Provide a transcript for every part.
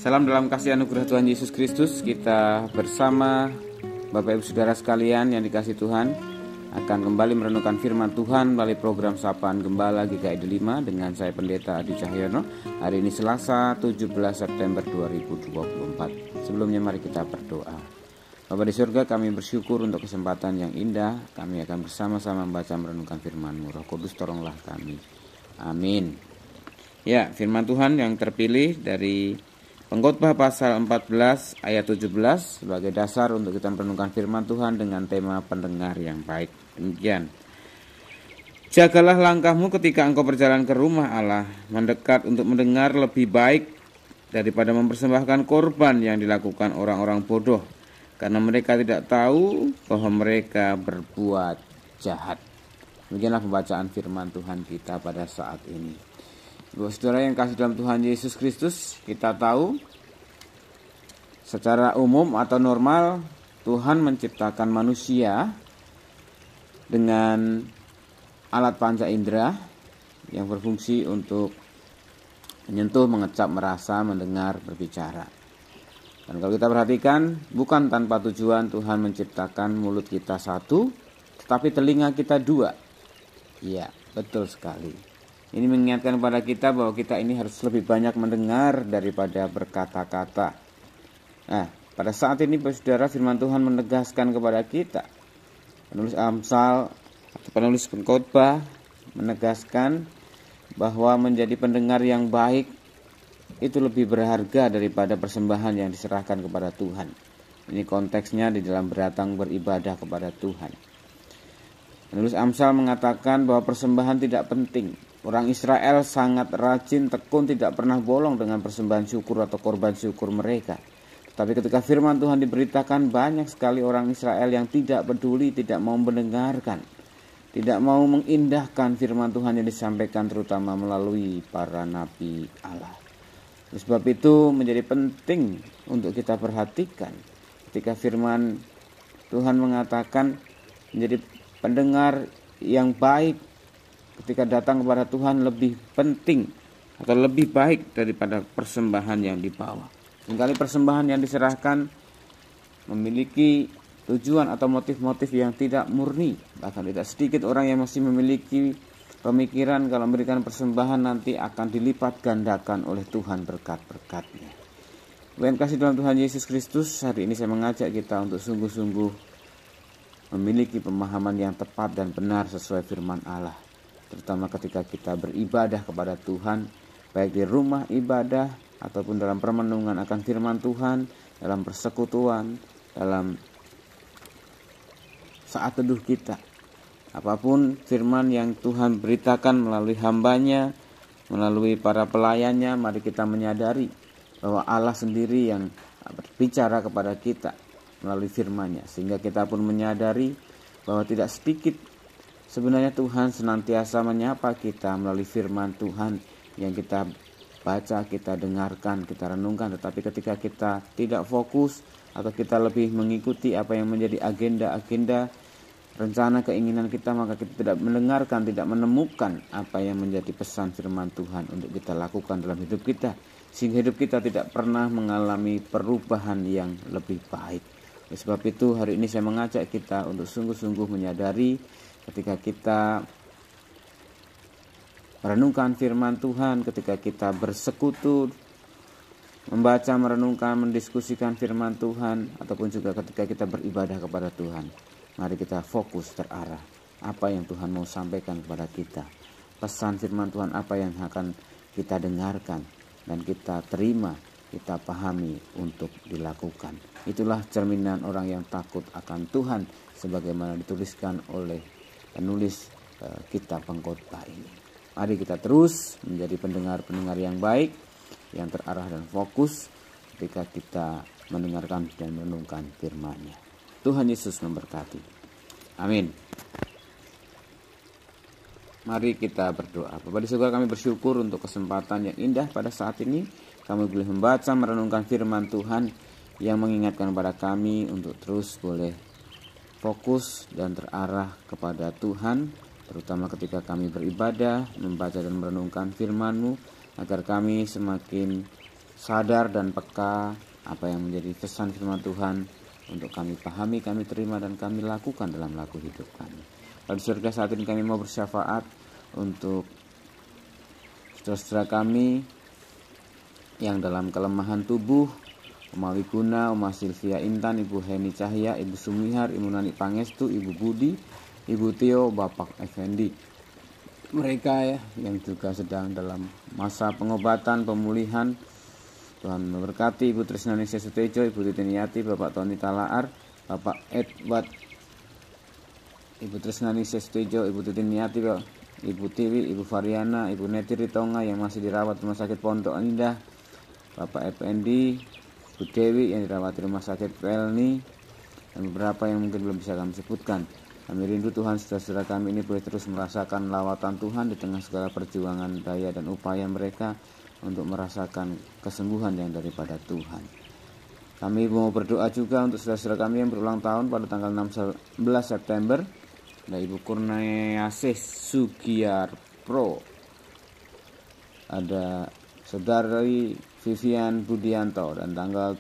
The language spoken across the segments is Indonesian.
Salam dalam kasih anugerah Tuhan Yesus Kristus. Kita bersama Bapak Ibu Saudara sekalian yang dikasihi Tuhan akan kembali merenungkan firman Tuhan melalui program Sapaan Gembala GKI 5 dengan saya Pendeta Adi Cahyono. Hari ini Selasa 17 September 2024. Sebelumnya mari kita berdoa. Bapa di surga, kami bersyukur untuk kesempatan yang indah. Kami akan bersama-sama membaca merenungkan firman-Mu. Roh Kudus tolonglah kami. Amin. Ya, firman Tuhan yang terpilih dari Pengkhotbah pasal 14 ayat 17 sebagai dasar untuk kita merenungkan firman Tuhan dengan tema pendengar yang baik. Demikian. Jagalah langkahmu ketika engkau berjalan ke rumah Allah, mendekat untuk mendengar lebih baik daripada mempersembahkan korban yang dilakukan orang-orang bodoh, karena mereka tidak tahu bahwa mereka berbuat jahat. Demikianlah pembacaan firman Tuhan kita pada saat ini. Bapak saudara yang kasih dalam Tuhan Yesus Kristus, kita tahu secara umum atau normal Tuhan menciptakan manusia dengan alat panca indera yang berfungsi untuk menyentuh, mengecap, merasa, mendengar, berbicara. Dan kalau kita perhatikan, bukan tanpa tujuan Tuhan menciptakan mulut kita satu, tetapi telinga kita dua. Iya, betul sekali. Ini mengingatkan kepada kita bahwa kita ini harus lebih banyak mendengar daripada berkata-kata. Nah, pada saat ini saudara, firman Tuhan menegaskan kepada kita. Penulis Amsal atau penulis Pengkhotbah menegaskan bahwa menjadi pendengar yang baik itu lebih berharga daripada persembahan yang diserahkan kepada Tuhan. Ini konteksnya di dalam berdatang beribadah kepada Tuhan. Penulis Amsal mengatakan bahwa persembahan tidak penting. Orang Israel sangat rajin, tekun, tidak pernah bolong dengan persembahan syukur atau korban syukur mereka. Tetapi ketika firman Tuhan diberitakan, banyak sekali orang Israel yang tidak peduli, tidak mau mendengarkan, tidak mau mengindahkan firman Tuhan yang disampaikan terutama melalui para nabi Allah. Oleh sebab itu menjadi penting untuk kita perhatikan ketika firman Tuhan mengatakan menjadi pendengar yang baik ketika datang kepada Tuhan lebih penting atau lebih baik daripada persembahan yang dibawa. Seringkali persembahan yang diserahkan memiliki tujuan atau motif-motif yang tidak murni. Bahkan tidak sedikit orang yang masih memiliki pemikiran kalau memberikan persembahan nanti akan dilipat gandakan oleh Tuhan berkat-berkatnya. Tuhan kasih dalam Tuhan Yesus Kristus, hari ini saya mengajak kita untuk sungguh-sungguh memiliki pemahaman yang tepat dan benar sesuai firman Allah. Terutama ketika kita beribadah kepada Tuhan, baik di rumah ibadah ataupun dalam permenungan akan firman Tuhan, dalam persekutuan, dalam saat teduh kita. Apapun firman yang Tuhan beritakan melalui hamba-Nya, melalui para pelayannya, mari kita menyadari bahwa Allah sendiri yang berbicara kepada kita melalui firman-Nya, sehingga kita pun menyadari bahwa tidak sedikit sebenarnya Tuhan senantiasa menyapa kita melalui firman Tuhan yang kita baca, kita dengarkan, kita renungkan. Tetapi ketika kita tidak fokus atau kita lebih mengikuti apa yang menjadi agenda-agenda, rencana, keinginan kita, maka kita tidak mendengarkan, tidak menemukan apa yang menjadi pesan firman Tuhan untuk kita lakukan dalam hidup kita. Sehingga hidup kita tidak pernah mengalami perubahan yang lebih baik. Oleh sebab itu hari ini saya mengajak kita untuk sungguh-sungguh menyadari ketika kita merenungkan firman Tuhan, ketika kita bersekutu, membaca, merenungkan, mendiskusikan firman Tuhan, ataupun juga ketika kita beribadah kepada Tuhan, mari kita fokus terarah apa yang Tuhan mau sampaikan kepada kita. Pesan firman Tuhan apa yang akan kita dengarkan dan kita terima, kita pahami untuk dilakukan. Itulah cerminan orang yang takut akan Tuhan, sebagaimana dituliskan oleh penulis kitab Pengkhotbah ini. Mari kita terus menjadi pendengar-pendengar yang baik, yang terarah dan fokus ketika kita mendengarkan dan merenungkan firman-Nya. Tuhan Yesus memberkati. Amin. Mari kita berdoa. Bapa di surga, kami bersyukur untuk kesempatan yang indah pada saat ini. Kami boleh membaca, merenungkan firman Tuhan yang mengingatkan kepada kami untuk terus boleh fokus dan terarah kepada Tuhan, terutama ketika kami beribadah, membaca dan merenungkan firman-Mu, agar kami semakin sadar dan peka apa yang menjadi pesan firman Tuhan untuk kami pahami, kami terima, dan kami lakukan dalam laku hidup kami. Lalu surga, saat ini kami mau bersyafaat untuk saudara-saudara kami yang dalam kelemahan tubuh, Oma Wiguna, Oma Silvia Intan, Ibu Heni Cahya, Ibu Sumihar, Ibu Nani Pangestu, Ibu Budi, Ibu Tio, Bapak Effendi. Mereka yang juga sedang dalam masa pengobatan, pemulihan, Tuhan memberkati. Ibu Trisnani Sesutejo, Ibu Titiniati, Bapak Tony Talaar, Bapak Edward, Ibu Trisnani Sesutejo, Ibu Titiniati, Ibu Tiwi, Ibu Variana, Ibu Neti Ritonga yang masih dirawat Rumah Sakit Pondok Indah, Bapak Effendi, Bu Dewi yang dirawat di Rumah Sakit Pelni, dan beberapa yang mungkin belum bisa kami sebutkan. Kami rindu Tuhan, saudara-saudara kami ini boleh terus merasakan lawatan Tuhan di tengah segala perjuangan, daya, dan upaya mereka untuk merasakan kesembuhan yang daripada Tuhan. Kami mau berdoa juga untuk saudara-saudara kami yang berulang tahun pada tanggal 16 September. Ada Ibu Kurniasih Sugiarpro, ada Saudari Vivian Budianto, dan tanggal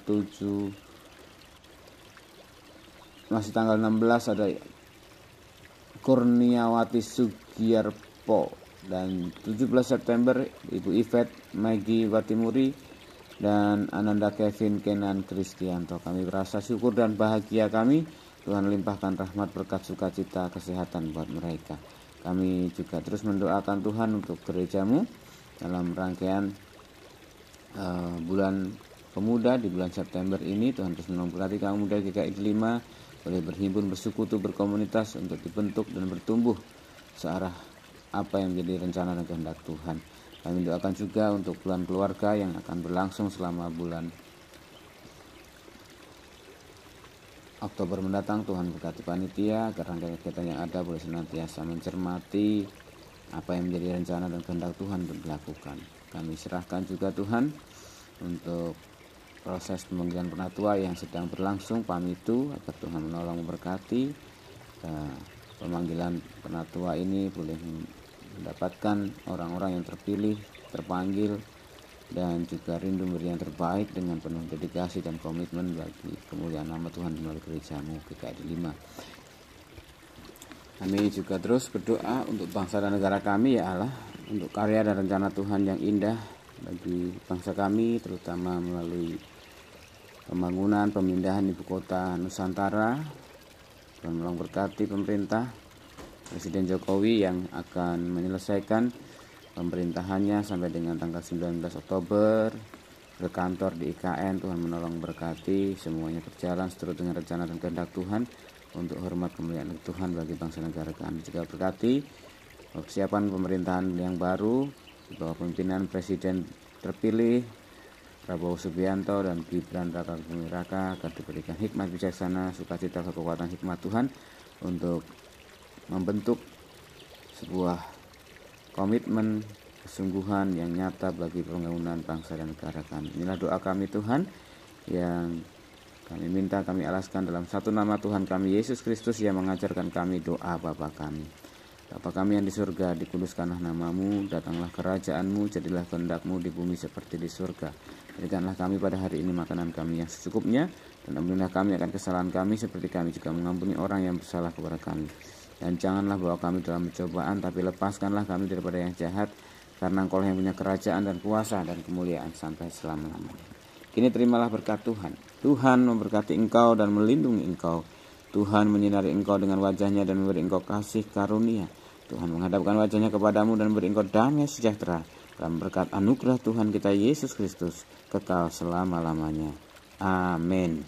16 ada Kurniawati Sugiarpo, dan 17 September Ibu Yvette Maggie Watimuri dan Ananda Kevin Kenan Kristianto. Kami berasa syukur dan bahagia kami Tuhan limpahkan rahmat, berkat, sukacita, kesehatan buat mereka. Kami juga terus mendoakan Tuhan untuk gerejamu dalam rangkaian bulan pemuda di bulan September ini. Tuhan terus memberkati kaum muda GKI 5 boleh berhimpun, bersekutu, berkomunitas untuk dibentuk dan bertumbuh searah apa yang menjadi rencana dan kehendak Tuhan. Kami doakan juga untuk bulan keluarga yang akan berlangsung selama bulan Oktober mendatang. Tuhan berkati panitia agar rangkaian kegiatan yang ada boleh senantiasa mencermati apa yang menjadi rencana dan kehendak Tuhan untuk dilakukan. Kami serahkan juga Tuhan untuk proses pemanggilan penatua yang sedang berlangsung, pamitu, agar Tuhan menolong memberkati pemanggilan penatua ini boleh mendapatkan orang-orang yang terpilih, terpanggil, dan juga rindu memberi yang terbaik dengan penuh dedikasi dan komitmen bagi kemuliaan nama Tuhan melalui gerejamu GKI 5. Kami juga terus berdoa untuk bangsa dan negara kami, ya Allah, untuk karya dan rencana Tuhan yang indah bagi bangsa kami, terutama melalui pembangunan, pemindahan ibu kota Nusantara. Tuhan menolong berkati pemerintah, Presiden Jokowi yang akan menyelesaikan pemerintahannya sampai dengan tanggal 19 Oktober ke kantor di IKN. Tuhan menolong berkati semuanya berjalan seturut dengan rencana dan kehendak Tuhan untuk hormat kemuliaan Tuhan bagi bangsa negara kami. Juga berkati persiapan pemerintahan yang baru di bawah pimpinan Presiden terpilih Prabowo Subianto dan Gibran Raka Buming Raka, agar diberikan hikmat bijaksana, sukacita, kekuatan hikmat Tuhan untuk membentuk sebuah komitmen kesungguhan yang nyata bagi pembangunan bangsa dan negara kami. Inilah doa kami Tuhan yang kami minta, kami alaskan dalam satu nama Tuhan kami Yesus Kristus yang mengajarkan kami doa Bapa kami. Bapa kami yang di surga, dikuduskanlah namamu, datanglah kerajaanmu, jadilah kehendak-mu di bumi seperti di surga. Berikanlah kami pada hari ini makanan kami yang secukupnya, dan ampunilah kami akan kesalahan kami seperti kami juga mengampuni orang yang bersalah kepada kami. Dan janganlah bawa kami dalam pencobaan, tapi lepaskanlah kami daripada yang jahat, karena Engkau yang punya kerajaan dan kuasa dan kemuliaan sampai selama-lamanya. Kini terimalah berkat Tuhan. Tuhan memberkati engkau dan melindungi engkau. Tuhan menyinari engkau dengan wajahnya dan memberi engkau kasih karunia. Tuhan menghadapkan wajahnya kepadamu dan memberi engkau damai sejahtera. Dalam berkat anugerah Tuhan kita Yesus Kristus kekal selama-lamanya. Amin.